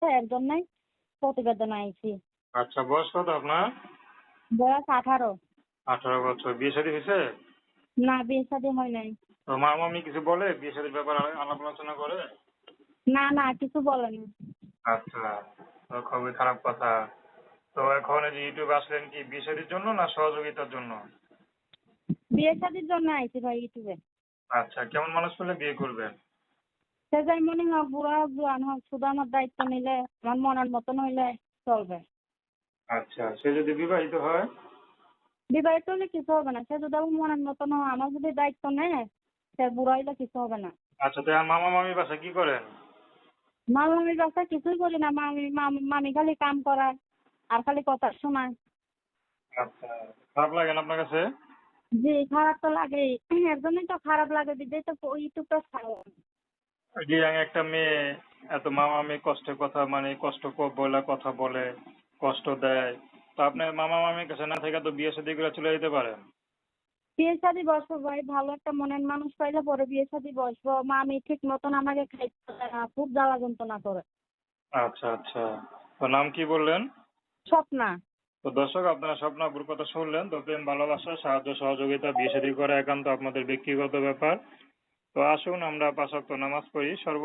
এর জন্যই প্রতিবেদন আইছি। আচ্ছা, বয়স কত আপনার? বয়স 18। 18 বছর। বিয়ে শাদী হয়েছে? না, বিয়ে শাদী হয় নাই। তো মা মামি কিছু বলে বিয়ে শাদীর ব্যাপারে আলাপ আলোচনা করে? না না, কিছু বলেনি। আচ্ছা, তো খুবই খারাপ কথা। তো এখন এই যে ইউটিউবে আসলেন কি বিয়ে শাদীর জন্য না সহযোগিতার জন্য? বিয়ে শাদীর জন্য আইছি ভাই ইউটিউবে। আচ্ছা, কেমন মানুষ পেলে বিয়ে করবেন? সে যাই মনে হয় বুড়া হোক জোয়ান হোক, শুধু আমার দায়িত্ব নিলে, আমার মনের মতন হইলে চলবে। আচ্ছা, সে যদি বিবাহিত হয়? বিবাহিত হলে কিছু হবে না, সে যদি আমার মনের মতন হয়, আমার যদি দায়িত্ব নেয়, সে বুড়া হইলে কিছু হবে না। আচ্ছা, তো আর মামা মামি বাসা কি করেন? মামির বাসায় কিছুই করি না, মামি খালি কাম করায় আর খালি কথা শোনায়। আচ্ছা, খারাপ লাগে না আপনার কাছে? জি, খারাপ তো লাগেই। এর জন্যই তো খারাপ লাগে, বিদায় তো ইউটিউবটা ছাড়ো। যে একটা মেয়ে এত মামা মামি কষ্টের কথা মানে বলে কথা বলে কষ্ট দেয়, তো আপনার মামা মামির কাছে না থেকে তো বিয়ে শাদী করে চলে যেতে পারেন। বিয়ে শাদী বসবো ভাই, ভালো একটা মনের মানুষ পাইলে পরে বিয়ে শাদী বসবো। মামি ঠিক মতন আমাকে খাইতে দেয় না, খুব জ্বালা যন্ত্রণা করে। আচ্ছা আচ্ছা, তো নাম কি বললেন? স্বপ্না। তো দর্শক, আপনারা স্বপ্নাপুর কথা শুনলেন। তো প্রেম ভালোবাসা সাহায্য সহযোগিতা বিয়ে শাদী করা একান্ত আপনাদের ব্যক্তিগত ব্যাপার। তো আসুন আমরা 5 ওয়াক্ত নামাজ পড়ি সর্ব